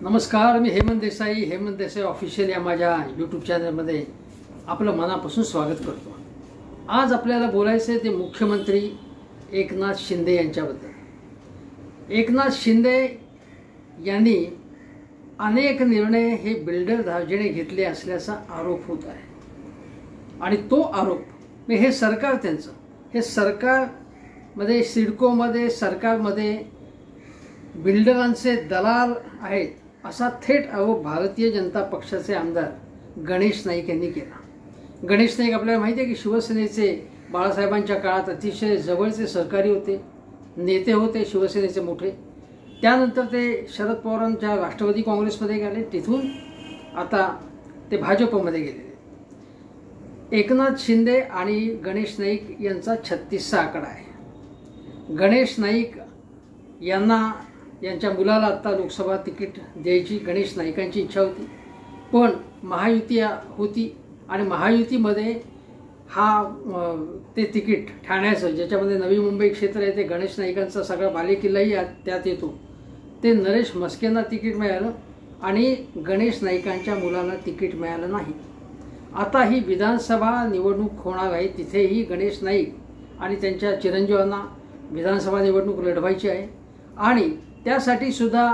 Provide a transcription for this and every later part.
नमस्कार, मी हेमंत देसाई ऑफिशियल या माझ्या यूट्यूब चॅनलमध्ये आपलं मनापासून स्वागत करतो। आज आपल्याला बोलायचं ते मुख्यमंत्री एकनाथ शिंदे यांच्याबद्दल। एकनाथ शिंदे यांनी अनेक निर्णय हे बिल्डर धार्जिणे घेतले असल्याचा आरोप होत आहे आणि तो आरोप हे सरकार त्यांचं हे सरकारमध्ये सिडकोमध्ये सरकारमध्ये बिल्डरांचे दलाल आहेत असा थेट आरोप भारतीय जनता पक्षाचे आमदार गणेश नाईक यांनी केला। गणेश नाईक आपल्याला माहिती आहे की शिवसेनेचे बाळासाहेबांच्या काळात अतिशय जवळचे सहकारी होते, नेते होते शिवसेनेचे मोठे। त्यानंतर ते शरद पवारांच्या राष्ट्रवादी काँग्रेसमध्ये गेले, तिथून आता ते भाजपमध्ये गेले। एकनाथ शिंदे आणि गणेश नाईक यांचा 36सा आकडा आहे। गणेश नाईक यांच्या मुलाला आता लोकसभा तिकीट द्यायची गणेश नाईकांची इच्छा होती, पण महायुती होती आणि महायुतीमध्ये ते तिकीट ठाण्याचं, ज्याच्यामध्ये नवी मुंबई क्षेत्र आहे, ते गणेश नाईकांचा सगळा बालेकिल्लाही त्यात येतो, ते नरेश म्हस्केंना तिकीट मिळालं आणि गणेश नाईकांच्या मुलाला तिकीट मिळालं नाही। आता ही विधानसभा निवडणूक होणार आहे, तिथेही गणेश नाईक आणि त्यांच्या चिरंजीवांना विधानसभा निवडणूक लढवायची आहे आणि त्यासाठी सुद्धा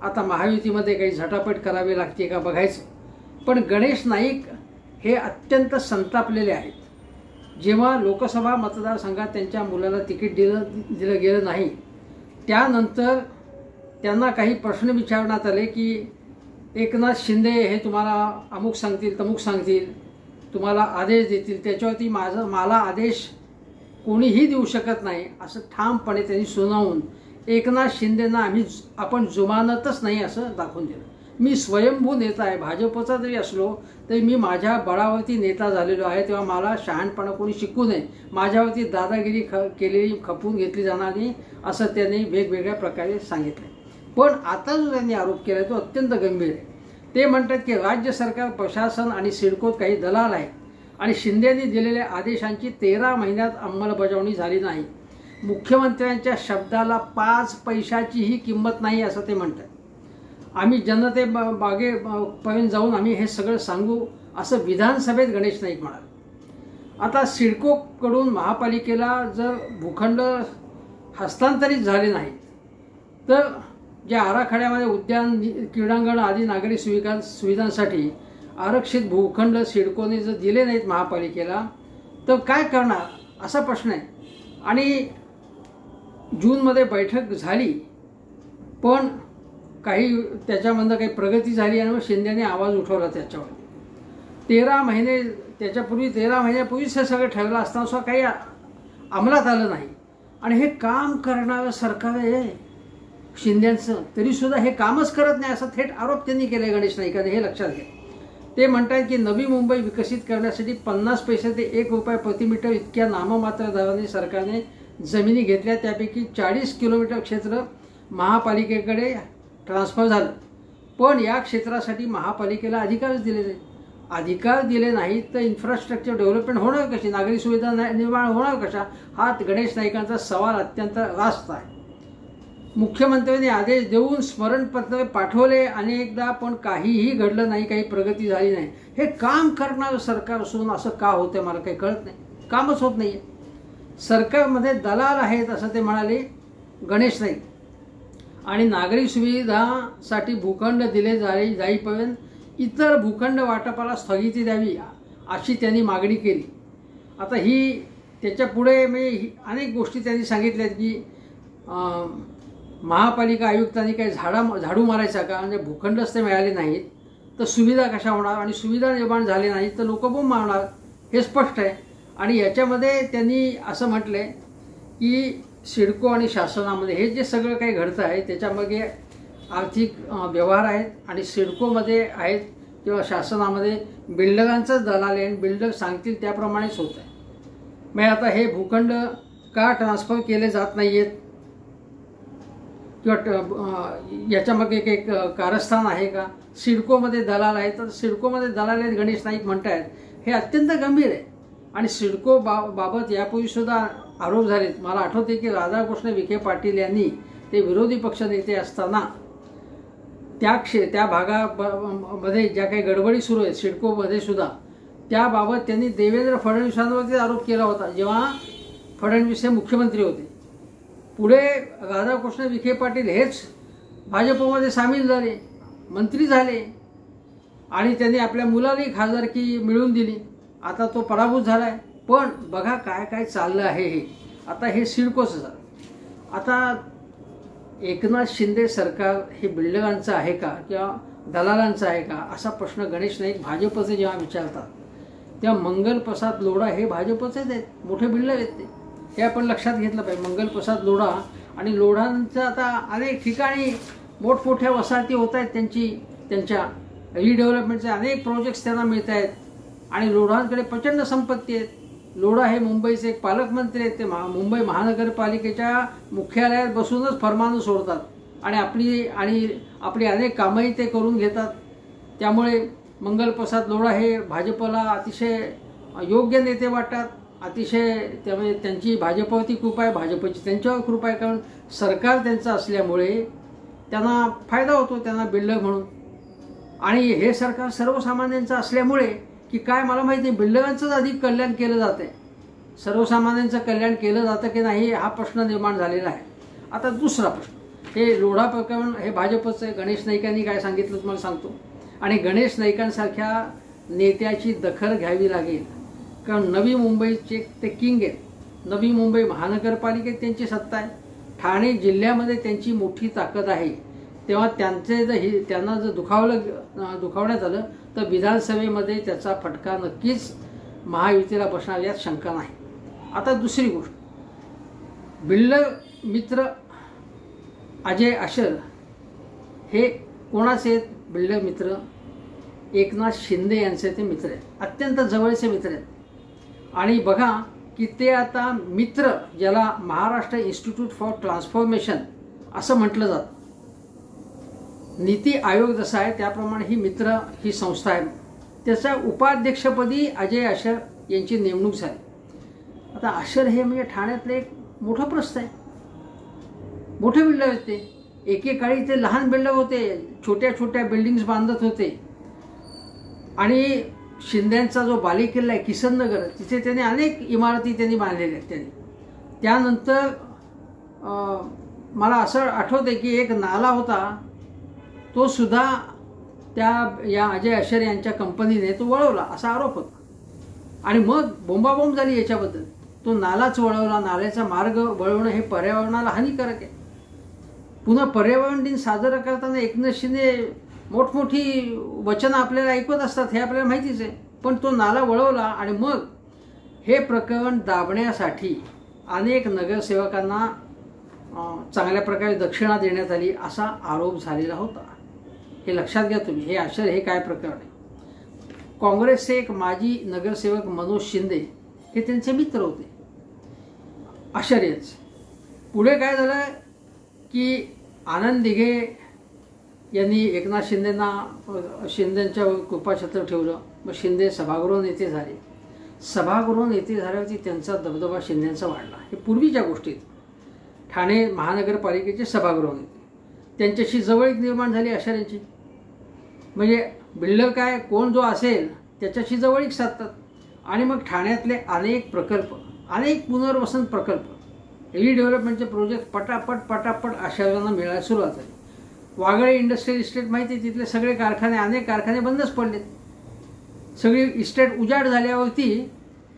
आता महायुतीमध्ये काही झटापट करावी लागते का बघायचं। पण गणेश नाईक हे अत्यंत संतापलेले आहेत। जेव्हा लोकसभा मतदारसंघात त्यांच्या मुलाला तिकीट दिलं गेलं नाही, त्यानंतर त्यांना काही प्रश्न विचारण्यात आले की एकनाथ शिंदे हे तुम्हाला अमुक सांगतील तमुक सांगतील, तुम्हाला आदेश देतील, त्याच्यावरती मला आदेश कोणीही देऊ शकत नाही असं ठामपणे त्यांनी सुनावून एकनाथ शिंदेंना आपण जुमानतच नाही असं दाखवून दिलं। मी स्वयंभू नेता आहे, भाजपचा जरी असलो तरी मी माझ्या बळावरती नेता झालेलो आहे, तेव्हा मला शहाणपणा कोणी शिकू नये, माझ्यावरती दादागिरी केलेली खपवून घेतली जाणार नाही असं त्यांनी वेगवेगळ्या प्रकारे सांगितलं। पण आता जो त्यांनी आरोप केला तो अत्यंत गंभीर आहे। ते म्हणतात की राज्य सरकार, प्रशासन आणि सिडकोत काही दलाल आहे आणि शिंदेंनी दिलेल्या आदेशांची 13 महिन्यात अंमलबजावणी झाली नाही। मुख्यमंत्र्यांच्या शब्दाला 5 पैशाचीही किंमत नाही असं ते म्हणतात। आम्ही बागेपर्यंत जाऊन आम्ही हे सगळं सांगू असं विधानसभेत गणेश नाईक म्हणाले। आता सिडकोकडून महापालिकेला जर भूखंड हस्तांतरित झाले नाही तर ज्या आराखड्यामध्ये उद्यान, क्रीडांगण आदी नागरी सुविधांसाठी आरक्षित भूखंड सिडकोने जर दिले नाहीत महापालिकेला तर काय करणार असा प्रश्न आहे। आणि जूनमध्ये बैठक झाली पण त्याच्यामध्ये काही प्रगती झाली आणि मग शिंदेने आवाज उठवला त्याच्यावर। 13 महिन्यापूर्वीच हे सगळं ठरलं असताना सुद्धा काही अंमलात आलं नाही आणि हे काम करणारं सरकार आहे शिंदेंचं, तरीसुद्धा हे कामच करत नाही असा थेट आरोप त्यांनी केला गणेश नाईकांनी, हे लक्षात घ्या। ते म्हणतात की नवी मुंबई विकसित करण्यासाठी 50 पैसे ते 1 रुपया प्रति मीटर इतक्या नाममात्र दराने सरकारने जमिनी घेतल्या, त्यापैकी 40 किलोमीटर क्षेत्र महापालिकेकडे ट्रान्सफर झालं, पण या क्षेत्रासाठी महापालिकेला अधिकार दिले नाहीत तर इन्फ्रास्ट्रक्चर डेव्हलपमेंट होणार कशी, नागरी सुविधा निर्माण होणार कशा, हा गणेश नाईकांचा सवाल अत्यंत रास्त आहे। मुख्यमंत्र्यांनी आदेश देऊन स्मरणपत्र पाठवले अनेकदा, पण काहीही घडलं नाही, काही प्रगती झाली नाही। हे काम करणारं सरकार असून असं का होतं मला काही कळत नाही, कामच होत नाही आहे। सरकारमध्ये दलाल आहेत असं ते म्हणाले गणेश नाईक आणि नागरी सुविधासाठी भूखंड दिले जाईपर्यंत इतर भूखंड वाटपाला स्थगिती द्यावी अशी त्यांनी मागणी केली। आता त्याच्या पुढे अनेक गोष्टी त्यांनी सांगितल्यात की महापालिका आयुक्तांनी काही झाडू मारायचा का, म्हणजे भूखंडच ते मिळाले नाहीत तर सुविधा कशा होणार आणि सुविधा निर्माण झाले नाहीत तर लोक बोंब मारणार, हे स्पष्ट आहे। आणि याच्यामध्ये त्यांनी असं म्हटलंय की सिडको आणि शासनामध्ये हे जे सगळं काही घडतं आहे त्याच्यामध्ये आर्थिक व्यवहार आहेत आणि सिडकोमध्ये आहेत किंवा शासनामध्ये बिल्डरांचाच दलाल आहे, बिल्डर सांगतील त्याप्रमाणेच होत आहे। मग आता हे भूखंड का ट्रान्सफर केले जात नाही आहेत किंवा याच्यामध्ये काही कारस्थान आहे का, सिडकोमध्ये दलाल आहे तर सिडकोमध्ये दलाल आहेत गणेश नाईक म्हणतायत, हे अत्यंत गंभीर आहे। आणि सिडको बाबत यापूर्वी सुद्धा आरोप झालेत। मला आठवते की राधाकृष्ण विखे पाटील यांनी ते विरोधी पक्षनेते असताना त्या भागामध्ये ज्या काही गडबडी सुरू आहेत सिडकोमध्ये सुद्धा, त्याबाबत त्यांनी देवेंद्र फडणवीसांवरती आरोप केला होता जेव्हा फडणवीस हे मुख्यमंत्री होते. पुढे राधाकृष्ण विखे पाटील हेच भाजपमध्ये सामील झाले, मंत्री झाले आणि त्यांनी आपल्या मुलालाही खासदारकी मिळवून दिली. आता तो पराभूत झाला आहे. पण बघा काय काय चाललं आहे हे. आता हे सिडकोचं झालं. आता एकनाथ शिंदे सरकार हे बिल्डरांचं आहे का किंवा दलालांचं आहे का असा प्रश्न गणेश नाईक भाजपचे जेव्हा विचारतात तेव्हा मंगल प्रसाद लोढा हे भाजपचेच आहेत, मोठे बिल्डर आहेत ते. हे आपण लक्षात घेतलं पाहिजे. मंगल प्रसाद लोढा आणि लोढांचं आता अनेक ठिकाणी मोठमोठ्या वसाहती होत आहेत त्यांच्या रिडेव्हलपमेंटचे अनेक प्रोजेक्ट्स त्यांना मिळत आहेत आणि लोढांकडे प्रचंड संपत्ती आहेत. लोढा हे मुंबईचे एक पालकमंत्री आहेत. ते मुंबई महानगरपालिकेच्या मुख्यालयात बसूनच फरमानं सोडतात आणि आपली अनेक कामंही ते करून घेतात. त्यामुळे मंगल प्रसाद लोढा हे भाजपला अतिशय योग्य नेते वाटतात. अतिशय त्यामुळे त्यांची भाजपवरती कृपा आहे, भाजपची त्यांच्यावर कृपा आहे, कारण सरकार त्यांचं असल्यामुळे त्यांना फायदा होतो त्यांना बिल्डर म्हणून. आणि हे सरकार सर्वसामान्यांचं असल्यामुळे की काय मला माहिती नाही, बिल्डरांचंच अधिक कल्याण केलं जातं आहे, सर्वसामान्यांचं कल्याण केलं जातं की नाही हा प्रश्न निर्माण झालेला आहे. आता दुसरा प्रश्न, हे लोढा प्रकरण हे भाजपचं आहे. गणेश नाईकांनी काय सांगितलं तुम्हाला सांगतो. आणि गणेश नाईकांसारख्या नेत्याची दखल घ्यावी लागेल, कारण नवी मुंबईचे ते किंग आहेत. नवी मुंबई महानगरपालिकेत त्यांची सत्ता आहे, ठाणे जिल्ह्यामध्ये त्यांची मोठी ताकद आहे. तेव्हा त्यांना जर दुखावण्यात आलं तर विधानसभेमध्ये त्याचा फटका नक्कीच महायुतीला बसणार यात शंका नाही. आता दुसरी गोष्ट, बिल्डर मित्र अजय आशर हे कोणाचे आहेत? बिल्डर मित्र एकनाथ शिंदे यांचे ते मित्र आहेत, अत्यंत जवळचे मित्र आहेत. आणि बघा की ते आता मित्र, ज्याला महाराष्ट्र इन्स्टिट्यूट फॉर ट्रान्सफॉर्मेशन असं म्हटलं जातं, नीती आयोग जसा आहे त्याप्रमाणे ही संस्था आहे. त्याच्या उपाध्यक्षपदी अजय आशर यांची नेमणूक झाली. आता आशर हे म्हणजे ठाण्यातले एक मोठं प्रस्थ आहे, मोठे बिल्डर आहेत ते. एकेकाळी ते लहान बिल्डर होते, छोट्या छोट्या बिल्डिंग्स बांधत होते. आणि शिंद्यांचा जो बालेकिल्ला आहे किसननगर, तिथे त्यांनी अनेक इमारती त्यांनी बांधलेल्या आहेत. त्यानंतर मला असं आठवतं की एक नाला होता, तो सुद्धा या अजय आशर यांच्या कंपनीने तो वळवला असा आरोप होता. आणि मग बोंबाबोंब झाली याच्याबद्दल. तो नालाच वळवला, नाल्याचा मार्ग वळवणं हे पर्यावरणाला हानिकारक आहे. पुन्हा पर्यावरण दिन साजरा करताना एकनाथ शिंदे मोठमोठी वचनं आपल्याला ऐकवत असतात, हे आपल्याला माहितीच आहे. पण तो नाला वळवला आणि मग हे प्रकरण दाबण्यासाठी अनेक नगरसेवकांना चांगल्या प्रकारे दक्षिणा देण्यात आली असा आरोप झालेला होता. हे लक्षात घ्या तुम्ही. हे आशर हे काय प्रकरण आहे. काँग्रेसचे एक माजी नगरसेवक मनोज शिंदे हे त्यांचे मित्र होते, आशर यांचे. पुढे काय झालं की आनंद दिघे यांनी एकनाथ शिंदेंच्या कृपाछत्र ठेवलं. मग शिंदे सभागृह नेते झाले. सभागृह नेते झाल्यावरती त्यांचा दबदबा शिंदेंचा वाढला. हे पूर्वीच्या गोष्टीत ठाणे महानगरपालिकेचे सभागृह नेते, त्यांच्याशी जवळीक निर्माण झाली आशर यांची. म्हणजे बिल्डर काय कोण जो असेल त्याच्याशी जवळीक साधतात. आणि मग ठाण्यातले अनेक प्रकल्प, अनेक पुनर्वसन प्रकल्प, रिडेव्हलपमेंटचे प्रोजेक्ट पटापट आशरांना मिळायला सुरुवात झाली. वागळे इंडस्ट्रियल इस्टेट माहिती आहे, तिथले सगळे कारखाने, अनेक कारखाने बंदच पडलेत. सगळी इस्टेट उजाड झाल्यावरती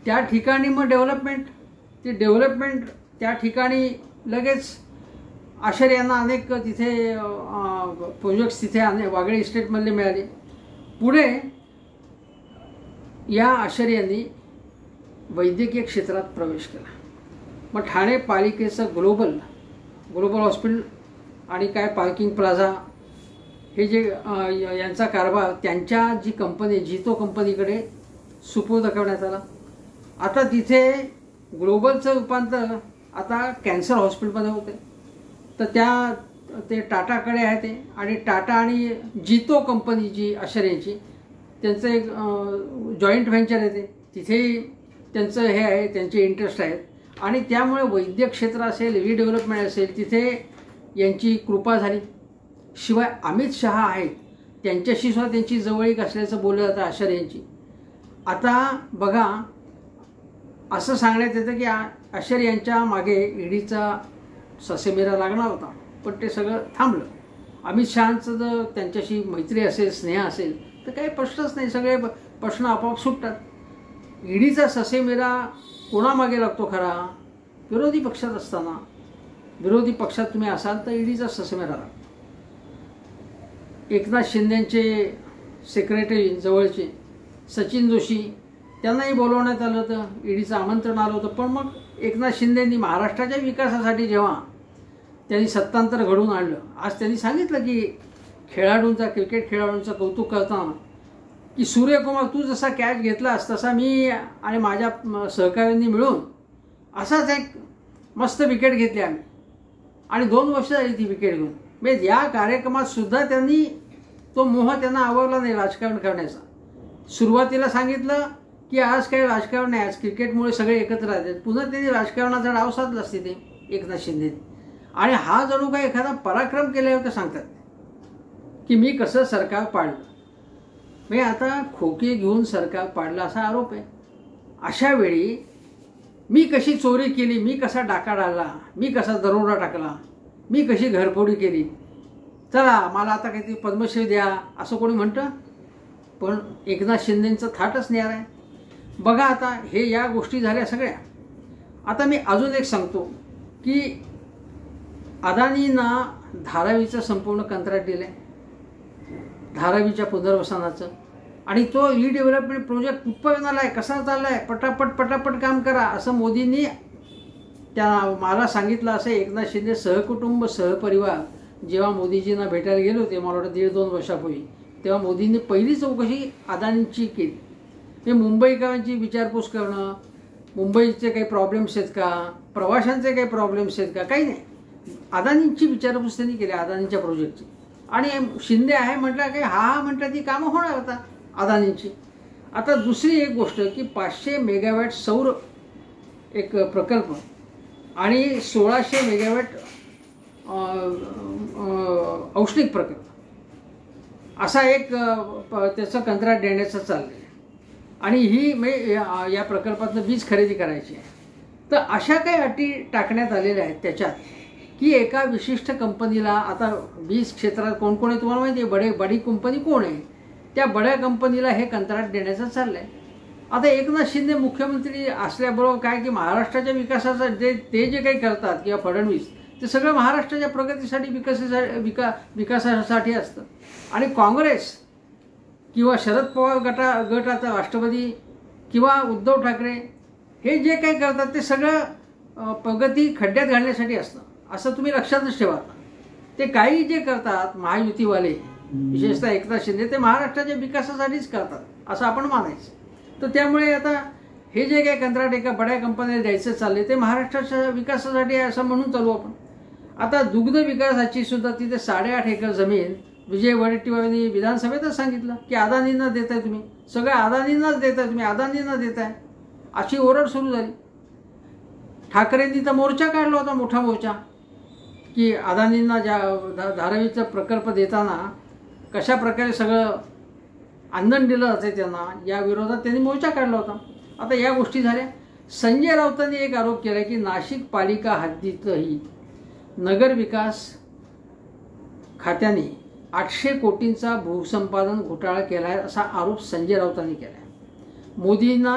त्या ठिकाणी मग डेव्हलपमेंट त्या ठिकाणी लगेच आशर यांना अनेक तिथे प्रोजेक्ट्स तिथे वागळे इस्टेटमधले मिळाले. पुढे या आशर यांनी वैद्यकीय क्षेत्रात प्रवेश केला. मग ठाणे पालिकेचं ग्लोबल हॉस्पिटल आणि काय पार्किंग प्लाझा हे जे यांचा कारभार त्यांच्या जी कंपनी जितो कंपनीकडे सुपूर्द करण्यात आला. आता तिथे ग्लोबलचं रूपांतर आता कॅन्सर हॉस्पिटलमध्ये होते. तर ते टाटाकडे आहे ते. आणि टाटा आणि जितो कंपनी जी आशर यांची, त्यांचं एक जॉईंट व्हेंचर आहे ते. तिथेही त्यांचं हे आहे, त्यांचे इंटरेस्ट आहेत. आणि त्यामुळे वैद्यक क्षेत्र असेल, रिडेव्हलपमेंट असेल, तिथे यांची कृपा झाली. शिवाय अमित शहा आहेत, त्यांच्याशी सुद्धा त्यांची जवळीक असल्याचं बोललं जातं अशर यांची. आता बघा, असं सांगण्यात येतं की अशर यांच्या मागे ईडीचा ससेमिरा लागणार होता, पण ते सगळं थांबलं. अमित शहांचं जर त्यांच्याशी मैत्री असेल, स्नेह असेल तर काही प्रश्नच नाही, सगळे प्रश्न आपोआप सुटतात. ईडीचा ससेमिरा कोणामागे लागतो खरा? विरोधी पक्षात असताना. विरोधी पक्षात तुम्ही असाल तर ईडीचा ससेमिरा लागतो. एकनाथ शिंदेचे सेक्रेटरी जवळचे सचिन जोशी, त्यांनाही बोलवण्यात आलं होतं, ईडीचं आमंत्रण आलं होतं. पण मग एकनाथ शिंदेंनी महाराष्ट्राच्या विकासासाठी जेव्हा त्यांनी सत्तांतर घडवून आणलं, आज त्यांनी सांगितलं की क्रिकेट खेळाडूंचं कौतुक करताना की सूर्यकुमार, तू जसा कॅच घेतलास तसा मी आणि माझ्या सहकाऱ्यांनी मिळून असाच एक मस्त विकेट घेतली आम्ही, आणि 2 वर्ष झाली ती विकेट घेऊन. म्हणजे या कार्यक्रमात सुद्धा त्यांनी तो मोह त्यांना आवडला नाही राजकारण करण्याचा. सुरुवातीला सांगितलं की आज काही राजकारण नाही, आज क्रिकेटमुळे सगळे एकत्र राहतात. पुन्हा त्यांनी राजकारणाचा डाव साधलाच तिथे एकनाथ शिंदे, आणि हा जणू काही एखादा पराक्रम केल्यावर सांगतात की मी कसं सरकार पाडलं. म्हणजे आता खोके घेऊन सरकार पाडलं असा आरोप आहे. अशा वेळी मी कशी चोरी केली, मी कसा डाका डाळला, मी कसा दरोडा टाकला, मी कशी घरफोडी केली, चला मला आता काहीतरी पद्मश्री द्या असं कोणी म्हणतं? पण एकनाथ शिंदेंचं थाटच न्यार आहे. बघा आता हे या गोष्टी झाल्या सगळ्या. आता मी अजून एक सांगतो की अदानींना धारावीचं संपूर्ण कंत्राट दिलं आहे, धारावीच्या पुनर्वसनाचं, आणि तो रिडेव्हलपमेंट प्रोजेक्ट कुठपर्यंत आला आहे, कसा चालला आहे, पटापट काम करा असं मोदींनी मला सांगितलं. असं एकनाथ शिंदे सहकुटुंब सहपरिवार जेव्हा मोदीजींना भेटायला गेले होते, मला वाटतं 1.5-2 वर्षापूर्वी, तेव्हा मोदींनी पहिली चौकशी अदानींची केली. हे मुंबईकरांची विचारपूस करणं, मुंबईचे काही प्रॉब्लेम्स आहेत का, प्रवाशांचे काही प्रॉब्लेम्स आहेत का, काही नाही, अदानींची विचारपूस त्यांनी केली, अदानींच्या प्रोजेक्टची. आणि शिंदे आहे म्हटलं की हा म्हटलं ती कामं होणार आता अदानींची. आता दुसरी एक गोष्ट की 500 मेगावॅट सौर एक प्रकल्प आणि 1600 मेगावॅट औष्णिक प्रकल्प असा एक त्याचं कंत्राट देण्याचं चाललं आहे, आणि ही या प्रकल्पातनं वीज खरेदी करायची आहे. तर अशा काही अटी टाकण्यात आलेल्या आहेत त्याच्यात की एका विशिष्ट कंपनीला, आता वीज क्षेत्रात कोण कोण आहे तुम्हाला माहिती आहे, बडी कंपनी कोण आहे, त्या बड्या कंपनीला हे कंत्राट देण्याचं चाललं आहे. आता एकनाथ शिंदे मुख्यमंत्री असल्याबरोबर काय की महाराष्ट्राच्या विकासाचं ते जे काही करतात किंवा फडणवीस, ते सगळं महाराष्ट्राच्या प्रगतीसाठी विकासासाठी असतं. आणि काँग्रेस किंवा शरद पवार गटाचा राष्ट्रवादी किंवा उद्धव ठाकरे हे जे काही करतात ते सगळं प्रगती खड्ड्यात घालण्यासाठी असतं, असं तुम्ही लक्षातच ठेवा. ते काही जे करतात महायुतीवाले, विशेषतः एकनाथ शिंदे, ते महाराष्ट्राच्या विकासासाठीच करतात असं आपण मानायचं. तर त्यामुळे आता हे जे काही कंत्राट एका बड्या कंपनीला द्यायचं चालले ते महाराष्ट्राच्या विकासासाठी आहे असं म्हणून चालू आपण. आता दुग्ध विकासाची सुद्धा तिथे 8.5 एकर जमीन विजय वडेट्टीवारांनी विधानसभेतच सांगितलं की अदानींना देताय तुम्ही, सगळं अदानींनाच देताय तुम्ही, अदानींना देताय, अशी ओरड सुरू झाली. ठाकरेंनी तर मोर्चा काढला होता, मोठा मोर्चा, की अदानींना ज्या धारावीचा प्रकल्प देताना कशा प्रकारे सगळं आंदण दिलं जाते त्यांना, या विरोधात त्यांनी मोर्चा काढला होता. आता या गोष्टी झाल्या. संजय राऊतांनी एक आरोप केला की नाशिक पालिका हद्दीतही नगरविकास खात्याने 800 कोटींचा भूसंपादन घोटाळा केला आहे असा आरोप संजय राऊतांनी केला आहे. मोदींना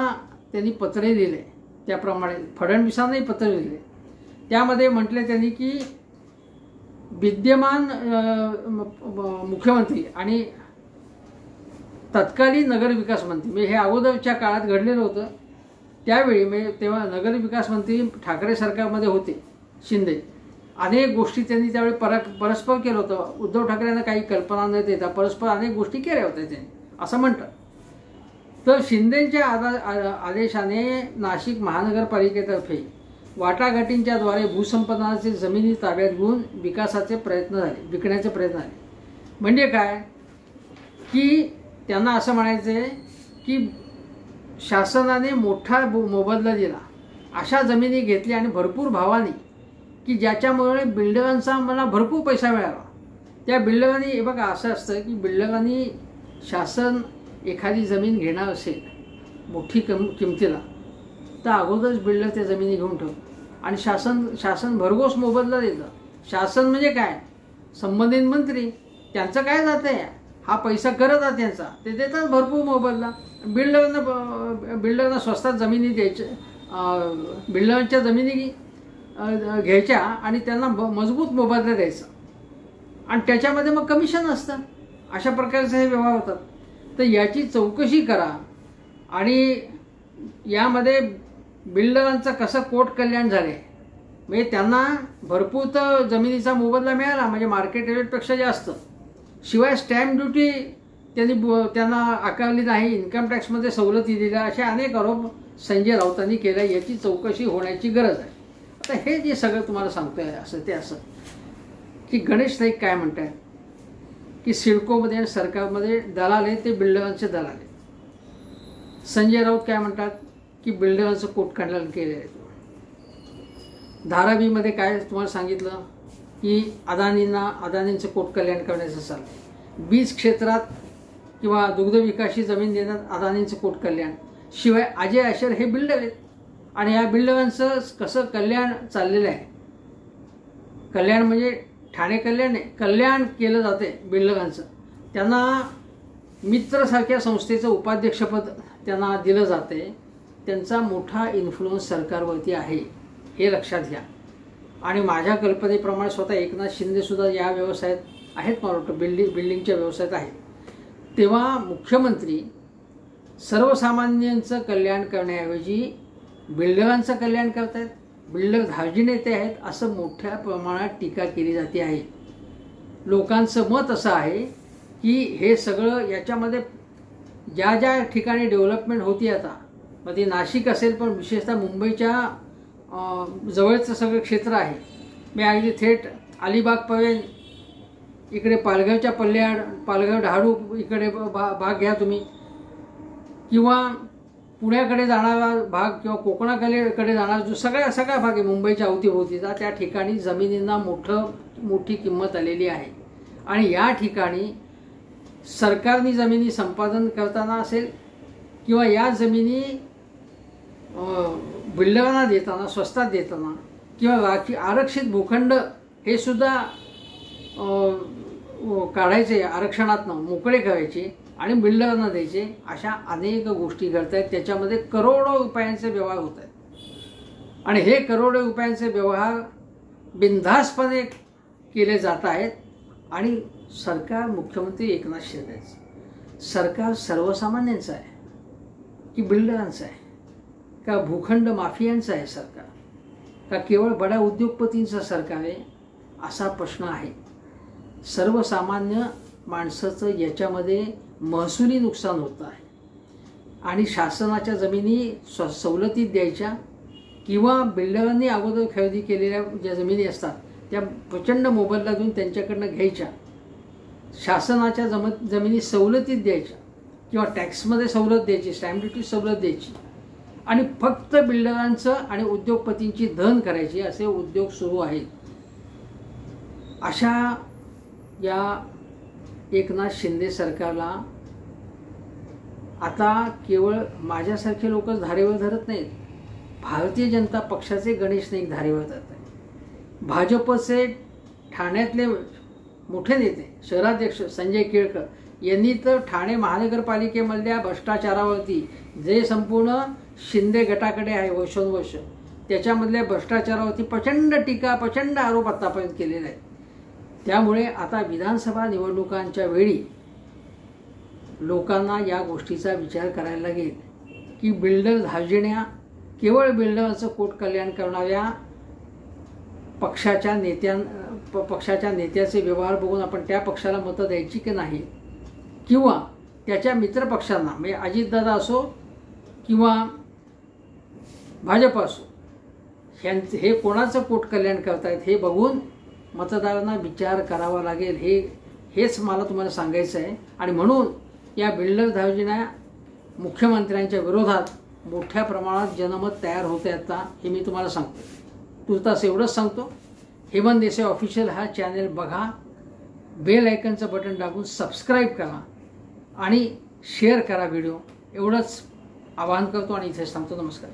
त्यांनी पत्रे दिले, त्याप्रमाणे फडणवीसांनाही पत्र दिले. त्यामध्ये म्हटले त्यांनी की विद्यमान मुख्यमंत्री आणि तत्कालीन नगरविकास मंत्री, म्हणजे हे अगोदरच्या काळात घडलेलं होतं, त्यावेळी म्हणजे तेव्हा नगरविकास मंत्री ठाकरे सरकारमध्ये होते शिंदे, अनेक गोष्टी त्यांनी त्यावेळी परस्पर केलं होतं. उद्धव ठाकरेंना काही कल्पना न देता परस्पर अनेक गोष्टी केल्या होत्या त्यांनी असं म्हणतात. तर शिंदेच्या आदेशाने नाशिक महानगरपालिकेतर्फे वाटाघाटींच्याद्वारे भूसंपादनाचे जमिनी ताब्यात घेऊन विकासाचे प्रयत्न झाले, विकण्याचे प्रयत्न झाले. म्हणजे काय की त्यांना असं म्हणायचं आहे की शासनाने मोठा मोबदला दिला, अशा जमिनी घेतल्या आणि भरपूर भावाने की ज्याच्यामुळे बिल्डरांचा मला भरपूर पैसा मिळाला. त्या बिल्डरांनी हे बघा असं असतं की बिल्डरांनी शासन एखादी जमीन घेणार असेल मोठी किमतीला तर अगोदरच बिल्डर त्या जमिनी घेऊन ठेवतो आणि शासन भरघोस मोबदला देतं. शासन म्हणजे काय, संबंधित मंत्री, त्यांचं काय जातं आहे, हा पैसा करत आहे त्यांचा, ते देतात भरपूर मोबदला. बिल्डरना स्वस्तात जमिनी द्यायच्या, बिल्डरांच्या जमिनी घ्यायच्या आणि त्यांना मजबूत मोबदला द्यायचा आणि त्याच्यामध्ये मग कमिशन असतं. अशा प्रकारचे हे व्यवहार होतात. तर याची चौकशी करा आणि यामध्ये बिल्डरांचं कसं कोट कल्याण झाले, म्हणजे त्यांना भरपूर तर जमिनीचा मोबदला मिळाला म्हणजे मार्केट रेटपेक्षा जास्त, शिवाय स्टॅम्प ड्युटी त्यांना आकारली नाही, इन्कम टॅक्समध्ये सवलती दिल्या, असे अनेक आरोप संजय राऊतांनी केले. याची चौकशी होण्याची गरज आहे. आता हे जे सगळं तुम्हाला सांगतोय असं ते असं की गणेश नाईक काय म्हणतात की सिडकोमध्ये आणि सरकारमध्ये दलाल आहे ते बिल्डरांचे दलाल आहे. संजय राऊत काय म्हणतात की बिल्डरांचं कोट कल्याण केलं आहे. धारावीमध्ये काय तुम्हाला सांगितलं की अदानींचं कोट कल्याण करण्याचं चाललं. बीज क्षेत्रात किंवा दुग्धविकाशी जमीन देण्यात अदानींचं कोट कल्याण, शिवाय अजय आशर हे बिल्डर आहेत आणि या बिल्डरांचं कसं कल्याण चाललेलं आहे. कल्याण म्हणजे ठाणे कल्याण नाही, कल्याण केलं जाते बिल्डरांचं. त्यांना मित्रसारख्या संस्थेचं उपाध्यक्षपद त्यांना दिलं जाते. त्यांचा मोठा इन्फ्लुअन्स सरकारवरती आहे हे लक्षात घ्या. आणि माझ्या कल्पनेप्रमाणे स्वतः एकनाथ शिंदेसुद्धा या व्यवसायात आहेत, मला वाटतं बिल्डिंगच्या व्यवसायात आहेत. तेव्हा मुख्यमंत्री सर्वसामान्यांचं कल्याण करण्याऐवजी बिल्डरांचं कल्याण करत आहेत. बिल्डर धार्जिण नेते आहेत असं मोठ्या प्रमाणात टीका केली जाते आहे. लोकांचं मत असं आहे की हे सगळं याच्यामध्ये ज्या ठिकाणी डेव्हलपमेंट होती आता, मग ते नाशिक असेल पण विशेषतः मुंबईच्या जवळचं सगळं क्षेत्र आहे. मी अगदी थेट अलिबागपर्यंत, इकडे पालघरच्या पल्ल्याड, पालघर डहाणू इकडे भाग घ्या तुम्ही, किंवा पुण्याकडे जाणारा भाग किंवा कोकणाकडे जाणारा जो सगळा भाग आहे मुंबईच्या अवतीभोवतीचा, त्या ठिकाणी जमिनींना मोठी किंमत आलेली आहे. आणि या ठिकाणी सरकारने जमिनी संपादन करताना असेल किंवा या जमिनी बिल्डरांना देताना, स्वस्तात देताना, किंवा आरक्षित भूखंड हे सुद्धा काढायचे, आरक्षणातनं मोकळे करायचे आणि बिल्डरांना द्यायचे, अशा अनेक गोष्टी घडत आहेत. त्याच्यामध्ये करोडो रुपयांचे व्यवहार होत आहेत आणि हे करोडो रुपयांचे व्यवहार बिनधास्तपणे केले जात आहेत. आणि सरकार मुख्यमंत्री एकनाथ शिंदेचं सरकार सर्वसामान्यांचं आहे की बिल्डरांचं आहे, का भूखंड माफियांचं आहे सरकार, का केवळ बड्या उद्योगपतींचं सरकार आहे, असा प्रश्न आहे. सर्वसामान्य माणसाचं याच्यामध्ये महसुली नुकसान होतं आहे आणि शासनाच्या जमिनी सवलतीत द्यायच्या किंवा बिल्डरांनी अगोदर खरेदी केलेल्या ज्या जमिनी असतात त्या प्रचंड मोबदला देऊन त्यांच्याकडनं घ्यायच्या, शासनाच्या जमिनी सवलतीत द्यायच्या किंवा टॅक्समध्ये सवलत द्यायची, स्टॅम्प ड्युटी सवलत द्यायची आणि फक्त बिल्डरांचं आणि उद्योगपतींची धन करायची, असे उद्योग सुरू आहेत. अशा या एकनाथ शिंदे सरकारला आता केवळ माझ्यासारखे लोकच धारेवर धरत नाहीत, भारतीय जनता पक्षाचे गणेश नाईक धारेवर धरत आहेत. भाजपचे ठाण्यातले मोठे नेते शहराध्यक्ष संजय केळकर यांनी तर ठाणे महानगरपालिकेमधल्या भ्रष्टाचारावरती, जे संपूर्ण शिंदे गटाकडे आहे वर्षोनवर्ष, त्याच्यामधल्या भ्रष्टाचारावरती प्रचंड टीका, प्रचंड आरोप आतापर्यंत केलेले आहेत. त्यामुळे आता विधानसभा निवडणुकांच्या वेळी लोकांना या गोष्टीचा विचार करायला लागेल की बिल्डर धार्जिण्या, केवळ बिल्डरांचं कोट कल्याण करणाऱ्या पक्षाच्या नेत्याचे व्यवहार बघून आपण त्या पक्षाला मतं द्यायची की नाही, किंवा त्याच्या मित्रपक्षांना म्हणजे अजितदादा असो किंवा भाजप असो, हे कोणाचं कोट कल्याण करतायत हे बघून मतदारांना विचार करावा लागेल. हेच मला तुम्हाला सांगायचं आहे. आणि म्हणून या बिल्डर धार्जिण्या मुख्यमंत्र्यांच्या विरोधात मोठ्या प्रमाणात जनमत तयार होते आता, हे मी तुम्हाला सांगतो. तुर्तास एवढंच सांगतो. हेमंत देसाई ऑफिशियल हा चॅनल बघा, बेल आयकनचं बटन दाबून सबस्क्राईब करा आणि शेअर करा व्हिडिओ. एवढंच आवाहन करतो आणि इथेच थांबतो. नमस्कार.